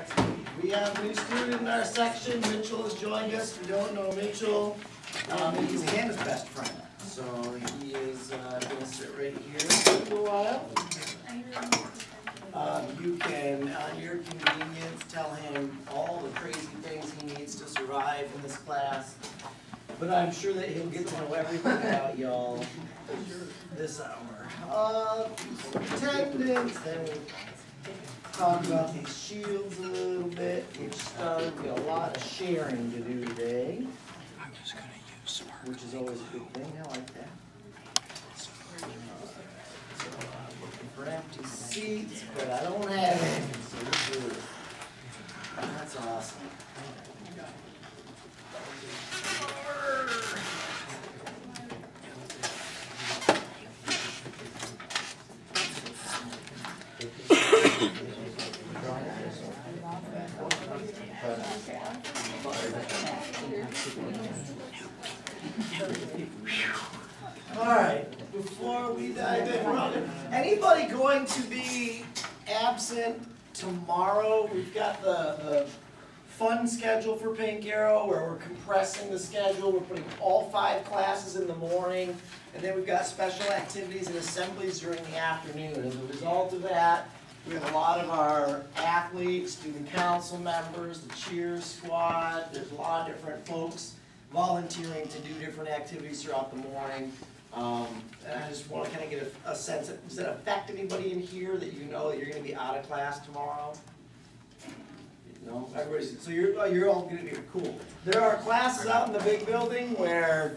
next week. We have a new student in our section. Mitchell has joined us. If you don't know Mitchell, he's Hannah's best friend. So he is going to sit right here for a little while. You can, on your convenience, tell him all the crazy things he needs to survive in this class. But I'm sure that he'll get to know everything about y'all this hour. Attendance, then we'll talk about these shields a little bit. Get started. We got a lot of sharing to do today, which is always a good thing. I like that. Looking for empty seats, but I don't have any, so we're good. That's awesome. All right, before we dive in, anybody going to be absent tomorrow? We've got the fun schedule for Pink Arrow where we're compressing the schedule. We're putting all 5 classes in the morning, and then we've got special activities and assemblies during the afternoon. As a result of that, we have a lot of our athletes, student council members, the cheer squad. There's a lot of different folks volunteering to do different activities throughout the morning. And I just want to kind of get a sense of, does that affect anybody in here that you know that you're going to be out of class tomorrow? No? Everybody's, so you're all going to be cool. There are classes out in the big building where,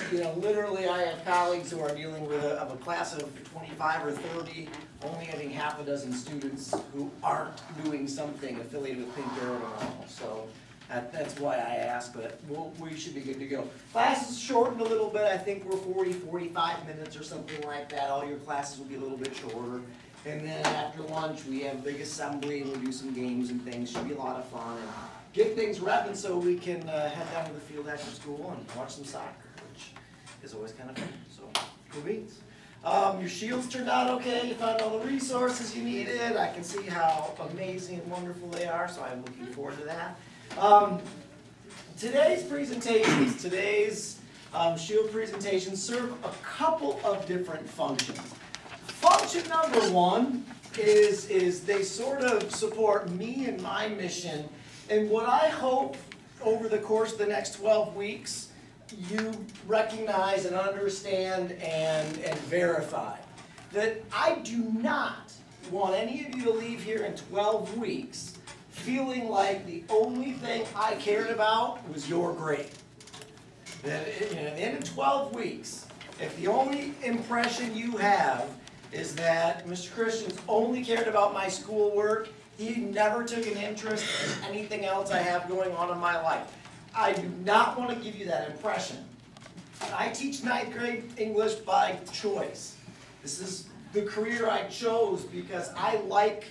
you know, literally I have colleagues who are dealing with a class of 25 or 30, only having half a dozen students who aren't doing something affiliated with Pink Arrow tomorrow. So that's why I asked, but we should be good to go. Class is shortened a little bit. I think we're 40, 45 minutes or something like that. All your classes will be a little bit shorter. And then after lunch, we have a big assembly and we do some games and things. Should be a lot of fun. And get things repping so we can head down to the field after school and watch some soccer, which is always kind of fun. So, cool beans. Your shields turned out okay. You found all the resources you needed. I can see how amazing and wonderful they are, so I'm looking forward to that. Today's presentations, shield presentations serve a couple of different functions. Function number one is they sort of support me and my mission, and what I hope over the course of the next 12 weeks you recognize and understand and verify that I do not want any of you to leave here in 12 weeks feeling like the only thing I cared about was your grade. That at the end of 12 weeks, if the only impression you have is that Mr. Christian's only cared about my schoolwork, he never took an interest in anything else I have going on in my life. I do not want to give you that impression. I teach 9th grade English by choice. This is the career I chose because I like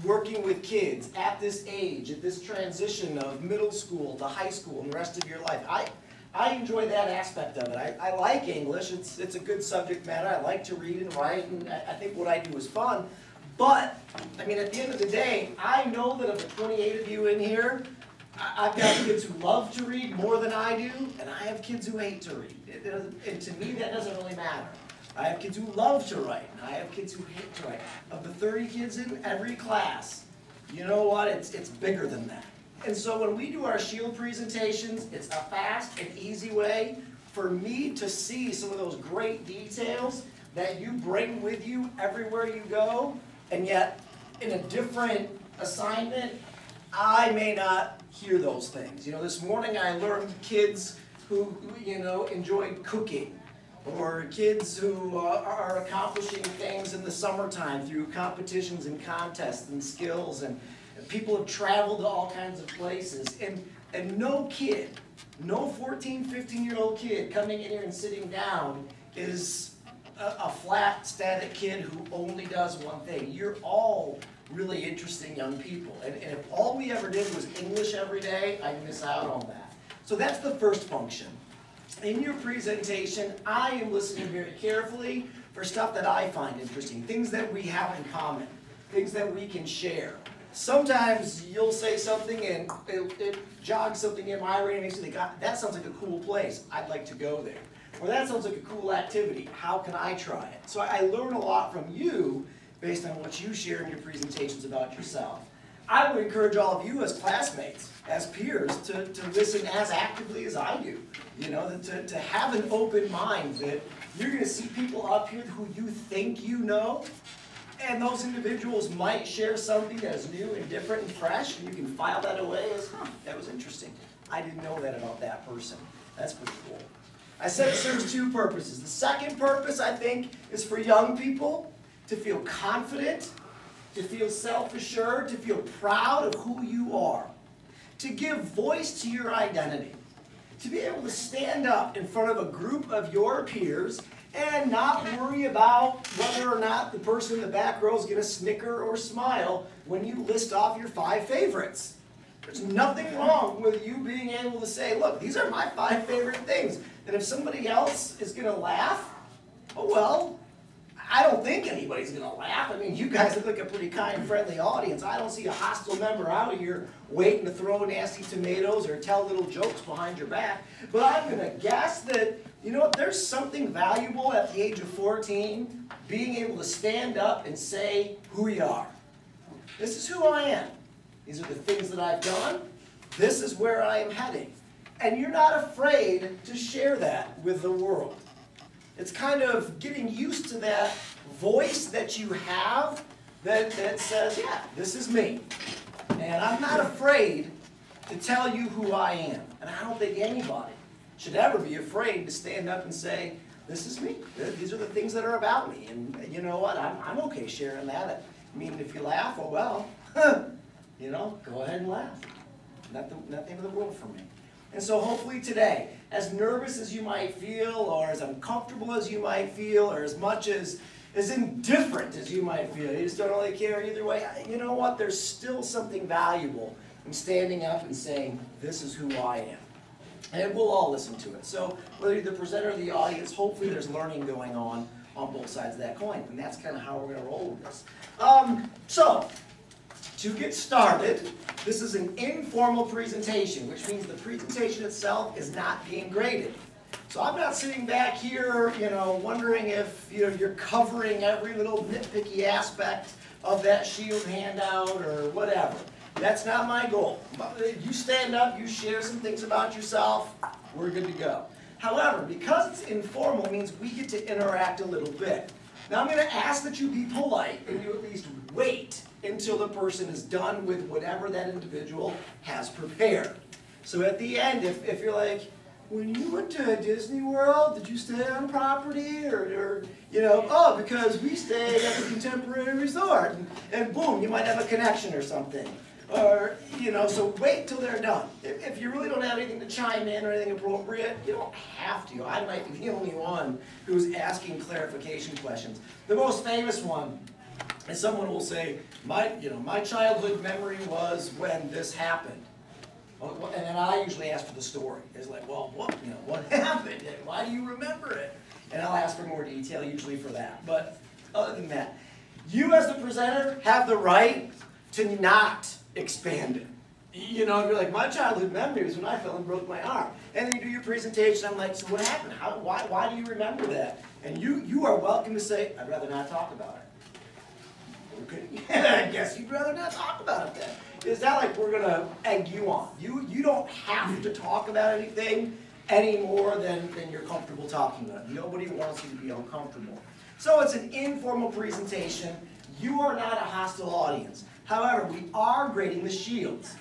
working with kids at this age, at this transition of middle school to high school and the rest of your life. I enjoy that aspect of it. I like English. It's a good subject matter. I like to read and write, and I think what I do is fun. But, I mean, at the end of the day, I know that of the 28 of you in here, I've got kids who love to read more than I do, and I have kids who hate to read. And to me, that doesn't really matter. I have kids who love to write, and I have kids who hate to write. Of the 30 kids in every class, you know what? It's bigger than that. And so when we do our shield presentations, it's a fast and easy way for me to see some of those great details that you bring with you everywhere you go, and yet in a different assignment, I may not hear those things. You know, this morning I learned kids who enjoyed cooking, or kids who are accomplishing things in the summertime through competitions and contests and skills, and people have traveled to all kinds of places, and no kid, no 14, 15-year-old kid coming in here and sitting down is a flat, static kid who only does one thing. You're all really interesting young people, and if all we ever did was English every day, I'd miss out on that. So that's the first function. In your presentation, I am listening very carefully for stuff that I find interesting, things that we have in common, things that we can share. sometimes you'll say something and it jogs something in my brain and makes me think, that sounds like a cool place, I'd like to go there. Or that sounds like a cool activity, how can I try it? So I learn a lot from you based on what you share in your presentations about yourself. I would encourage all of you as classmates, as peers, to listen as actively as I do. You know, to have an open mind that you're going to see people up here who you think you know, and those individuals might share something that is new and different and fresh, and you can file that away as, that was interesting. I didn't know that about that person. That's pretty cool. I said it serves two purposes. The second purpose, I think, is for young people to feel confident, to feel self-assured, to feel proud of who you are, to give voice to your identity, to be able to stand up in front of a group of your peers and not worry about whether or not the person in the back row is going to snicker or smile when you list off your 5 favorites. There's nothing wrong with you being able to say, look, these are my 5 favorite things. And if somebody else is going to laugh, oh well, I don't think anybody's going to laugh. I mean, you guys look like a pretty kind, friendly audience. I don't see a hostile member out here waiting to throw nasty tomatoes or tell little jokes behind your back. But I'm going to guess that, you know, there's something valuable at the age of 14 being able to stand up and say who you are. This is who I am. These are the things that I've done. This is where I am heading. And you're not afraid to share that with the world. It's kind of getting used to that voice that you have that says, yeah, this is me. And I'm not afraid to tell you who I am. And I don't think anybody should ever be afraid to stand up and say, this is me. These are the things that are about me. And you know what? I'm okay sharing that. I mean, if you laugh, oh well, you know, go ahead and laugh. Not the end of the world for me. And so hopefully today, as nervous as you might feel, or as uncomfortable as you might feel, or as much as indifferent as you might feel, you just don't really care either way, you know what? There's still something valuable in standing up and saying, this is who I am. And we'll all listen to it. So whether you're the presenter or the audience, hopefully there's learning going on both sides of that coin. And that's kind of how we're going to roll with this. So, to get started, this is an informal presentation, which means the presentation itself is not being graded. So I'm not sitting back here, you know, wondering if you're covering every little nitpicky aspect of that Shield handout or whatever. That's not my goal. You stand up, you share some things about yourself, we're good to go. However, because it's informal, means we get to interact a little bit. Now I'm going to ask that you be polite and you at least wait until the person is done with whatever that individual has prepared. So at the end, if you're like, when you went to Disney World, did you stay on property? Or you know, oh, because we stayed at the Contemporary Resort. And boom, you might have a connection or something. Or, you know, so wait till they're done. If you really don't have anything to chime in or anything appropriate, you don't have to. I might be the only one who's asking clarification questions. The most famous one is someone will say, my childhood memory was when this happened. And then I usually ask for the story. It's like, well, what happened? Why do you remember it? And I'll ask for more detail usually for that. But other than that, you as the presenter have the right to not expand it. You know, if you're like, my childhood memory was when I fell and broke my arm. And then you do your presentation, I'm like, so what happened? Why do you remember that? And you are welcome to say, I'd rather not talk about it. Okay, I guess you'd rather not talk about it then. It's not like we're going to egg you on. You don't have to talk about anything any more than you're comfortable talking about. Nobody wants you to be uncomfortable. So it's an informal presentation. You are not a hostile audience. However, we are grading the shields.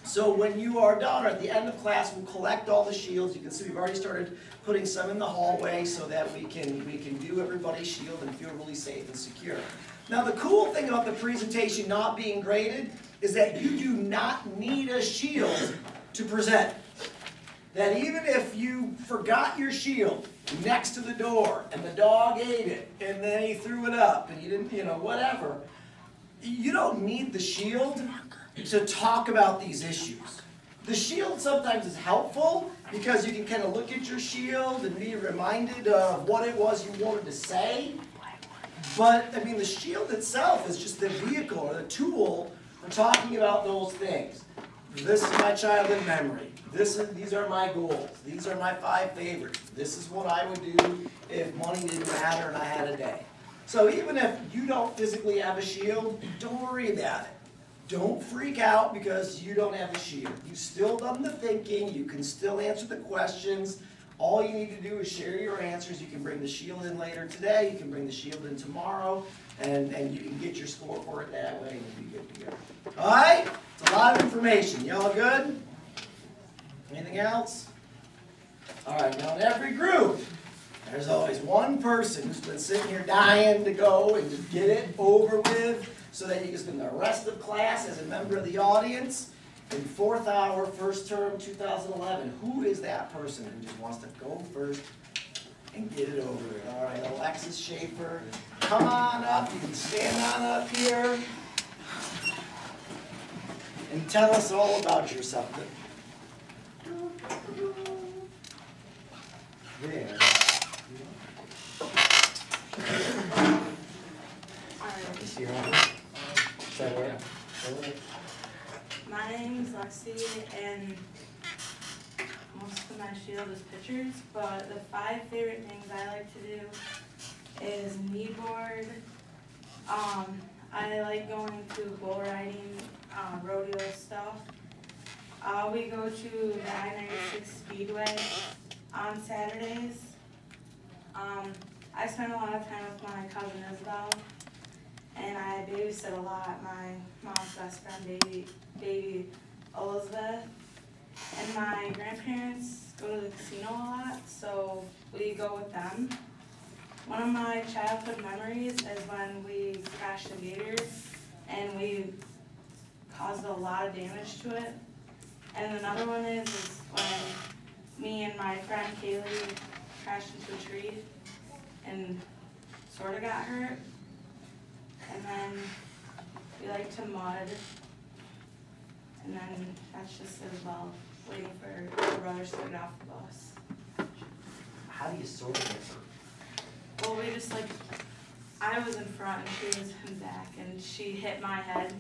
So when you are done, or at the end of class, we'll collect all the shields. You can see we've already started putting some in the hallway so that we can do everybody's shield and feel really safe and secure. Now the cool thing about the presentation not being graded is that you do not need a shield to present. That even if you forgot your shield next to the door and the dog ate it and then he threw it up and you didn't, you know, whatever, you don't need the shield to talk about these issues. The shield sometimes is helpful because you can kind of look at your shield and be reminded of what it was you wanted to say. But, I mean, the shield itself is just the vehicle or the tool We're talking about those things. This is my childhood memory. These are my goals. These are my 5 favorites. This is what I would do if money didn't matter and I had a day. So even if you don't physically have a shield, don't worry about it. Don't freak out because you don't have a shield. You've still done the thinking. You can still answer the questions. All you need to do is share your answers. You can bring the shield in later today. You can bring the shield in tomorrow. And you can get your score for it that way and you'll be good to go. All right? It's a lot of information. Y'all good? Anything else? All right, now in every group, there's always one person who's been sitting here dying to go and just get it over with so that you can spend the rest of class as a member of the audience in 4th hour, first term, 2011. Who is that person who just wants to go first and get it over with? All right, Alexis Schaefer, come on up. You can stand on up here and tell us all about yourself. There. My name is Lexi, and most of my shield is pictures, but the 5 favorite things I like to do is knee board. I like going to bull riding, rodeo stuff. We go to the I-96 Speedway on Saturdays. I spend a lot of time with my cousin Isabel, and I babysit a lot. My mom's best friend, baby Elizabeth. And my grandparents go to the casino a lot, so we go with them. One of my childhood memories is when we crashed a gator, and we caused a lot of damage to it. And another one is when me and my friend Kaylee crashed into a tree and sort of got hurt. And then we like to mud. And then that's just as well, waiting for our brothers to get off the bus. How do you sort of get hurt? Well, we just I was in front and she was in back, and she hit my head.